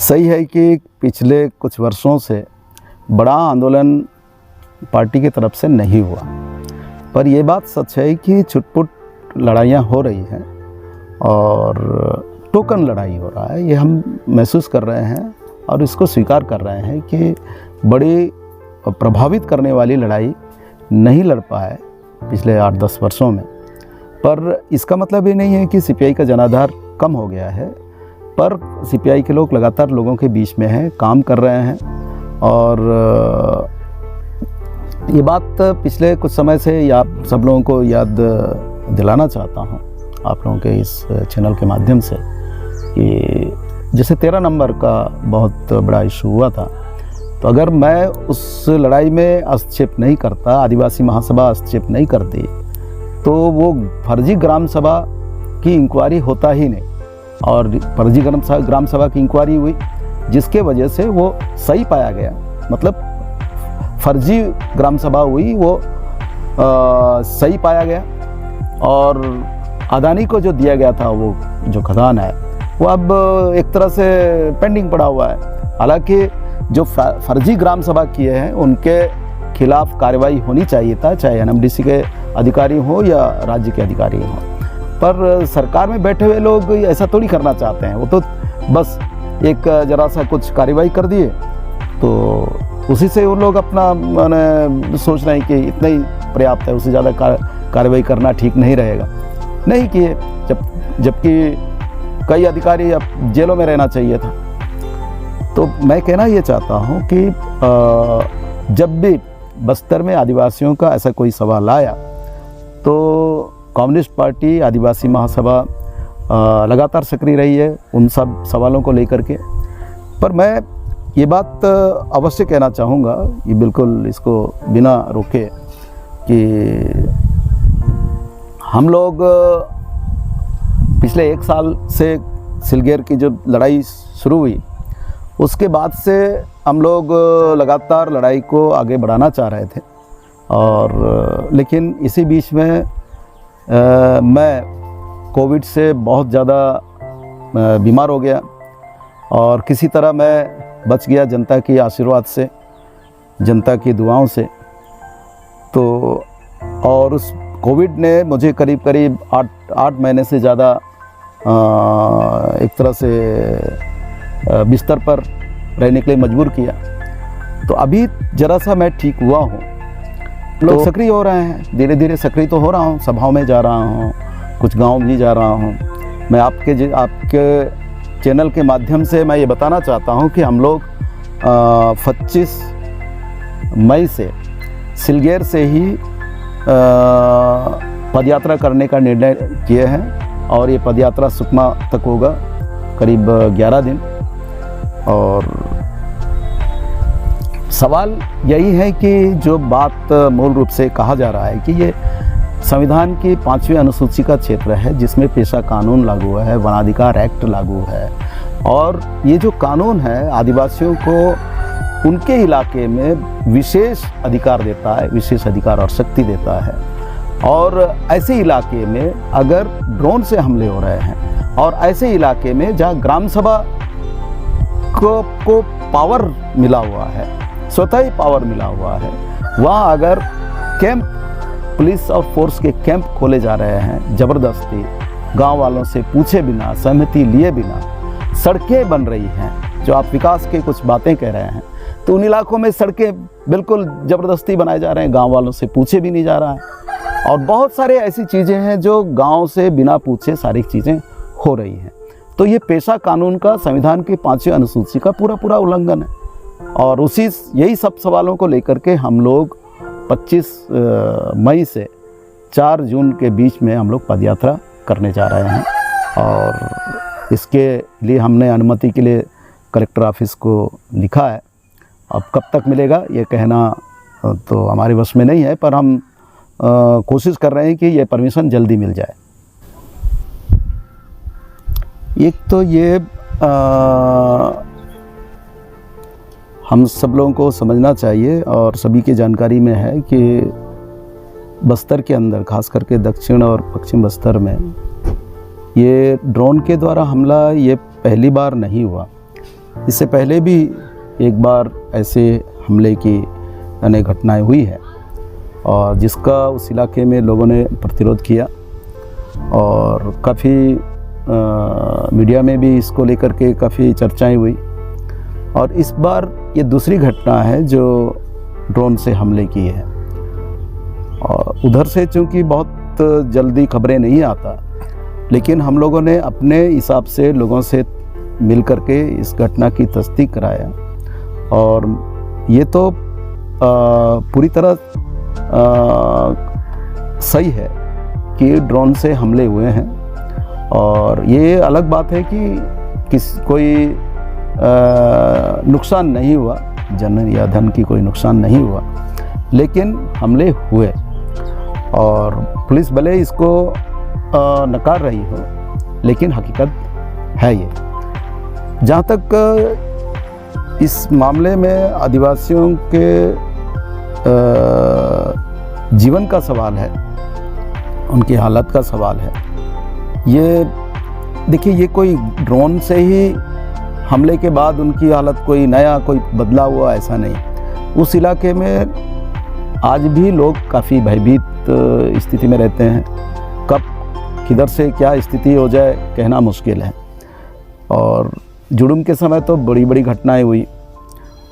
सही है कि पिछले कुछ वर्षों से बड़ा आंदोलन पार्टी की तरफ से नहीं हुआ, पर यह बात सच है कि छुटपुट लड़ाइयाँ हो रही हैं और टोकन लड़ाई हो रहा है। ये हम महसूस कर रहे हैं और इसको स्वीकार कर रहे हैं कि बड़ी प्रभावित करने वाली लड़ाई नहीं लड़ पाए पिछले 8-10 वर्षों में। पर इसका मतलब ये नहीं है कि सीपीआई का जनाधार कम हो गया है, पर सीपीआई के लोग लगातार लोगों के बीच में हैं, काम कर रहे हैं। और ये बात पिछले कुछ समय से या सब लोगों को याद दिलाना चाहता हूँ आप लोगों के इस चैनल के माध्यम से कि जैसे 13 नंबर का बहुत बड़ा इशू हुआ था, तो अगर मैं उस लड़ाई में हस्तक्षेप नहीं करता, आदिवासी महासभा हस्तक्षेप नहीं करती, तो वो फर्जी ग्राम सभा की इंक्वायरी होता ही नहीं। और फर्जी ग्राम सभा की इंक्वायरी हुई जिसके वजह से वो सही पाया गया, मतलब फर्जी ग्राम सभा हुई वो सही पाया गया। और अदानी को जो दिया गया था वो जो खदान है वो अब एक तरह से पेंडिंग पड़ा हुआ है। हालांकि जो फर्जी ग्राम सभा किए हैं उनके खिलाफ कार्रवाई होनी चाहिए था, चाहे एनएमडीसी के अधिकारी हो या राज्य के अधिकारी हो, पर सरकार में बैठे हुए लोग ऐसा थोड़ी करना चाहते हैं। वो तो बस एक जरा सा कुछ कार्रवाई कर दिए तो उसी से वो लोग अपना मैंने सोच रहे हैं कि इतना ही पर्याप्त है, उससे ज़्यादा कार्रवाई करना ठीक नहीं रहेगा। नहीं किए, जबकि कई अधिकारी अब जेलों में रहना चाहिए था। तो मैं कहना ये चाहता हूँ कि जब भी बस्तर में आदिवासियों का ऐसा कोई सवाल आया तो कम्युनिस्ट पार्टी, आदिवासी महासभा लगातार सक्रिय रही है उन सब सवालों को लेकर के। पर मैं ये बात अवश्य कहना चाहूँगा, ये बिल्कुल इसको बिना रोके, कि हम लोग पिछले 1 साल से सिलगेर की जो लड़ाई शुरू हुई उसके बाद से हम लोग लगातार लड़ाई को आगे बढ़ाना चाह रहे थे। और लेकिन इसी बीच में मैं कोविड से बहुत ज़्यादा बीमार हो गया और किसी तरह मैं बच गया जनता की आशीर्वाद से, जनता की दुआओं से। तो और उस कोविड ने मुझे करीब 8 महीने से ज़्यादा एक तरह से बिस्तर पर रहने के लिए मजबूर किया। तो अभी ज़रा सा मैं ठीक हुआ हूँ, लोग सक्रिय हो रहे हैं, धीरे धीरे सक्रिय तो हो रहा हूँ, सभाओं में जा रहा हूँ, कुछ गांव भी जा रहा हूँ। मैं आपके चैनल के माध्यम से मैं ये बताना चाहता हूँ कि हम लोग 25 मई से सिलगेर से ही पदयात्रा करने का निर्णय किए हैं और ये पदयात्रा सुकमा तक होगा, करीब 11 दिन। और सवाल यही है कि जो बात मूल रूप से कहा जा रहा है कि ये संविधान की 5वीं अनुसूची का क्षेत्र है जिसमें पेशा कानून लागू है, वनाधिकार एक्ट लागू है, और ये जो कानून है आदिवासियों को उनके इलाके में विशेष अधिकार देता है, विशेष अधिकार और शक्ति देता है। और ऐसे इलाके में अगर ड्रोन से हमले हो रहे हैं और ऐसे इलाके में जहाँ ग्राम सभा को पावर मिला हुआ है, स्वतः ही पावर मिला हुआ है, वहाँ अगर कैंप, पुलिस और फोर्स के कैंप खोले जा रहे हैं ज़बरदस्ती, गांव वालों से पूछे बिना, सहमति लिए बिना, सड़कें बन रही हैं, जो आप विकास के कुछ बातें कह रहे हैं, तो उन इलाकों में सड़कें बिल्कुल ज़बरदस्ती बनाए जा रहे हैं, गांव वालों से पूछे भी नहीं जा रहा है। और बहुत सारे ऐसी चीज़ें हैं जो गांव से बिना पूछे सारी चीज़ें हो रही हैं। तो ये पेशा कानून का संविधान की 5वीं अनुसूची का पूरा उल्लंघन है। और यही सब सवालों को लेकर के हम लोग 25 मई से 4 जून के बीच में हम लोग पदयात्रा करने जा रहे हैं। और इसके लिए हमने अनुमति के लिए कलेक्टर ऑफिस को लिखा है। अब कब तक मिलेगा ये कहना तो हमारे वश में नहीं है, पर हम कोशिश कर रहे हैं कि ये परमिशन जल्दी मिल जाए। एक तो ये हम सब लोगों को समझना चाहिए और सभी की जानकारी में है कि बस्तर के अंदर, खास करके दक्षिण और पश्चिम बस्तर में, ये ड्रोन के द्वारा हमला ये पहली बार नहीं हुआ। इससे पहले भी एक बार ऐसे हमले की अनेक घटनाएं हुई है और जिसका उस इलाके में लोगों ने प्रतिरोध किया और काफ़ी मीडिया में भी इसको लेकर के काफ़ी चर्चाएं हुई। और इस बार ये दूसरी घटना है जो ड्रोन से हमले की है। और उधर से चूँकि बहुत जल्दी खबरें नहीं आता, लेकिन हम लोगों ने अपने हिसाब से लोगों से मिल कर के इस घटना की तस्दीक कराया और ये तो पूरी तरह सही है कि ड्रोन से हमले हुए हैं। और ये अलग बात है कि कोई नुकसान नहीं हुआ, जन या धन की कोई नुकसान नहीं हुआ, लेकिन हमले हुए और पुलिस भले इसको नकार रही हो, लेकिन हकीकत है ये। जहाँ तक इस मामले में आदिवासियों के जीवन का सवाल है, उनकी हालत का सवाल है, ये देखिए, ये कोई ड्रोन से ही हमले के बाद उनकी हालत कोई नया कोई बदलाव हुआ ऐसा नहीं। उस इलाके में आज भी लोग काफ़ी भयभीत स्थिति में रहते हैं। कब किधर से क्या स्थिति हो जाए कहना मुश्किल है। और जुड़ुम के समय तो बड़ी बड़ी घटनाएं हुई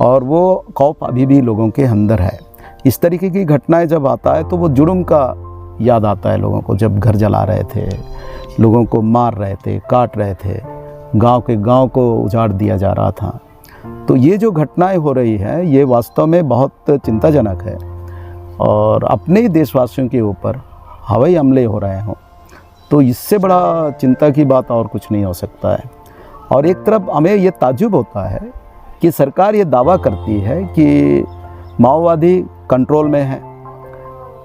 और वो खौफ अभी भी लोगों के अंदर है। इस तरीके की घटनाएं जब आता है तो वो जुड़ुम का याद आता है लोगों को, जब घर जला रहे थे, लोगों को मार रहे थे, काट रहे थे, गांव के गांव को उजाड़ दिया जा रहा था। तो ये जो घटनाएं हो रही हैं ये वास्तव में बहुत चिंताजनक है। और अपने ही देशवासियों के ऊपर हवाई हमले हो रहे हों तो इससे बड़ा चिंता की बात और कुछ नहीं हो सकता है। और एक तरफ हमें ये ताज्जुब होता है कि सरकार ये दावा करती है कि माओवादी कंट्रोल में है,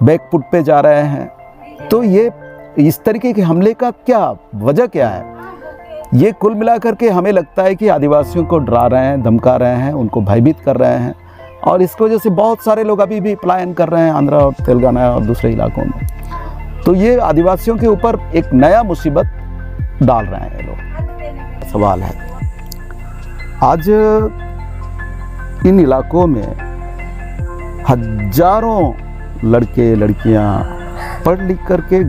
बैकफुट पे जा रहे हैं, तो ये इस तरीके के हमले का क्या वजह क्या है? ये कुल मिलाकर के हमें लगता है कि आदिवासियों को डरा रहे हैं, धमका रहे हैं, उनको भयभीत कर रहे हैं और इसकी वजह से बहुत सारे लोग अभी भी पलायन कर रहे हैं आंध्र और तेलंगाना और दूसरे इलाकों में। तो ये आदिवासियों के ऊपर एक नया मुसीबत डाल रहे हैं लोग। सवाल है, आज इन इलाकों में हजारों लड़के लड़कियां पढ़ लिख करके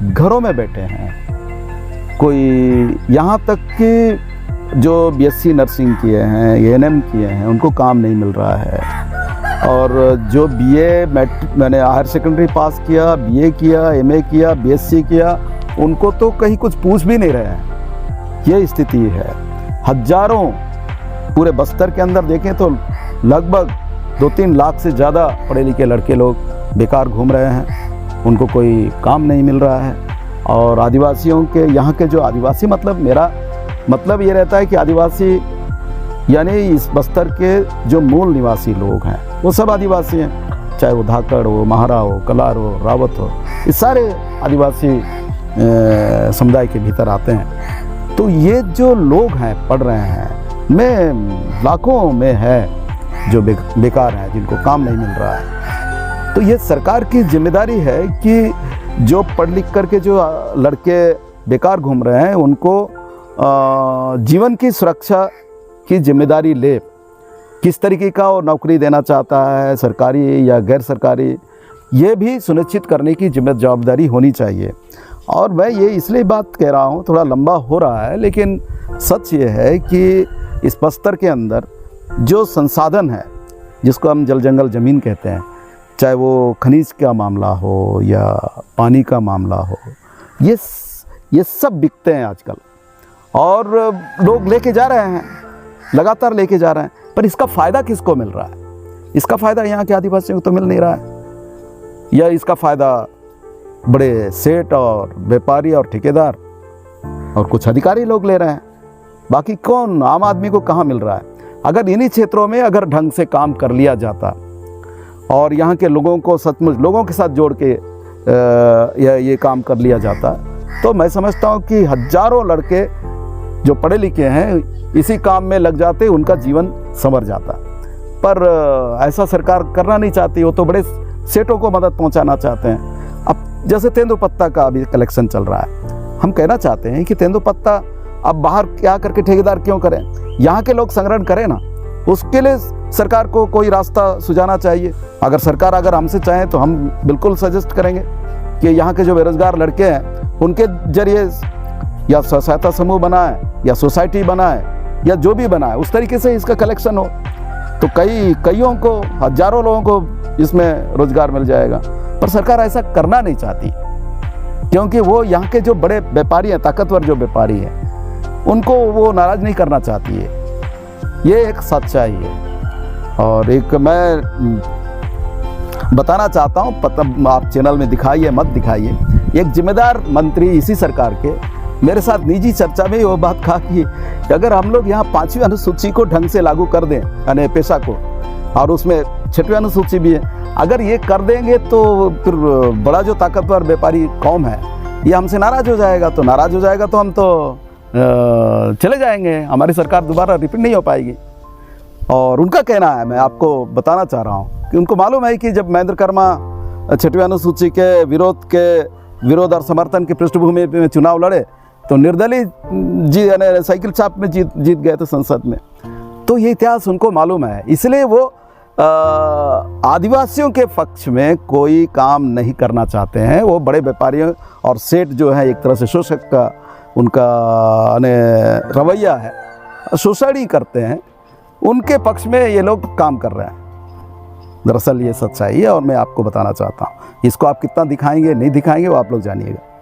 घरों में बैठे हैं। कोई यहाँ तक कि जो बीएससी नर्सिंग किए हैं, एएनएम किए हैं, उनको काम नहीं मिल रहा है। और जो बीए मैंने हायर सेकेंडरी पास किया, बीए किया, एमए किया, बीएससी किया, उनको तो कहीं कुछ पूछ भी नहीं रहे हैं। ये स्थिति है। हजारों, पूरे बस्तर के अंदर देखें तो लगभग 2-3 लाख से ज़्यादा पढ़े लिखे लड़के लोग बेकार घूम रहे हैं, उनको कोई काम नहीं मिल रहा है। और आदिवासियों के, यहाँ के जो आदिवासी, मतलब मेरा मतलब ये रहता है कि आदिवासी यानी इस बस्तर के जो मूल निवासी लोग हैं वो सब आदिवासी हैं, चाहे वो धाकड़ हो, महारा हो, कलार हो, रावत हो, ये सारे आदिवासी समुदाय के भीतर आते हैं। तो ये जो लोग हैं पढ़ रहे हैं, में लाखों में है जो बेकार हैं, जिनको काम नहीं मिल रहा है। तो ये सरकार की जिम्मेदारी है कि जो पढ़ लिख करके जो लड़के बेकार घूम रहे हैं उनको जीवन की सुरक्षा की जिम्मेदारी ले। किस तरीके का वो नौकरी देना चाहता है, सरकारी या गैर सरकारी, ये भी सुनिश्चित करने की जवाबदारी होनी चाहिए। और मैं ये इसलिए बात कह रहा हूँ, थोड़ा लंबा हो रहा है, लेकिन सच ये है कि इस बस्तर के अंदर जो संसाधन है, जिसको हम जल जंगल ज़मीन कहते हैं, चाहे वो खनिज का मामला हो या पानी का मामला हो, ये सब बिकते हैं आजकल और लोग लेके जा रहे हैं, लगातार लेके जा रहे हैं। पर इसका फ़ायदा किसको मिल रहा है? इसका फ़ायदा यहाँ के आदिवासियों को तो मिल नहीं रहा है, या इसका फ़ायदा बड़े सेठ और व्यापारी और ठेकेदार और कुछ अधिकारी लोग ले रहे हैं। बाकी कौन, आम आदमी को कहाँ मिल रहा है? अगर इन्हीं क्षेत्रों में अगर ढंग से काम कर लिया जाता और यहाँ के लोगों को सचमुच लोगों के साथ जोड़ के ये काम कर लिया जाता, तो मैं समझता हूँ कि हजारों लड़के जो पढ़े लिखे हैं इसी काम में लग जाते, उनका जीवन संवर जाता। पर ऐसा सरकार करना नहीं चाहती, वो तो बड़े सेठों को मदद पहुंचाना चाहते हैं। अब जैसे तेंदुपत्ता का अभी कलेक्शन चल रहा है, हम कहना चाहते हैं कि तेंदुपत्ता अब बाहर क्या करके ठेकेदार क्यों करें, यहाँ के लोग संग्रहण करें ना। उसके लिए सरकार को कोई रास्ता सुझाना चाहिए। अगर सरकार अगर हमसे चाहे तो हम बिल्कुल सजेस्ट करेंगे कि यहाँ के जो बेरोजगार लड़के हैं उनके जरिए या सहायता समूह बनाए या सोसाइटी बनाए या जो भी बनाए, उस तरीके से इसका कलेक्शन हो तो कईयों को, हजारों लोगों को इसमें रोजगार मिल जाएगा। पर सरकार ऐसा करना नहीं चाहती, क्योंकि वो यहाँ के जो बड़े व्यापारी हैं, ताकतवर जो व्यापारी हैं, उनको वो नाराज नहीं करना चाहती है। ये एक सच्चाई है। और एक मैं बताना चाहता हूँ, आप चैनल में दिखाइए मत दिखाइए, एक जिम्मेदार मंत्री इसी सरकार के मेरे साथ निजी चर्चा में वो बात कहा कि अगर हम लोग यहाँ 5वीं अनुसूची को ढंग से लागू कर दें, यानी पेशा को, और उसमें 6वीं अनुसूची भी है, अगर ये कर देंगे तो फिर बड़ा जो ताकतवर व्यापारी कौम है ये हमसे नाराज़ हो जाएगा। तो नाराज़ हो जाएगा तो हम तो चले जाएंगे, हमारी सरकार दोबारा रिपीट नहीं हो पाएगी। और उनका कहना है, मैं आपको बताना चाह रहा हूँ कि उनको मालूम है कि जब महेंद्र कर्मा 6वीं अनुसूची के विरोध और समर्थन की पृष्ठभूमि में चुनाव लड़े तो निर्दलीय जी यानी साइकिल छाप में जीत गए थे संसद में। तो ये इतिहास उनको मालूम है, इसलिए वो आदिवासियों के पक्ष में कोई काम नहीं करना चाहते हैं। वो बड़े व्यापारियों और सेठ जो है, एक तरह से शोषक का उनका रवैया है, शोषण ही करते हैं, उनके पक्ष में ये लोग काम कर रहे हैं। दरअसल ये सच्चाई है और मैं आपको बताना चाहता हूँ। इसको आप कितना दिखाएंगे नहीं दिखाएंगे वो आप लोग जानिएगा।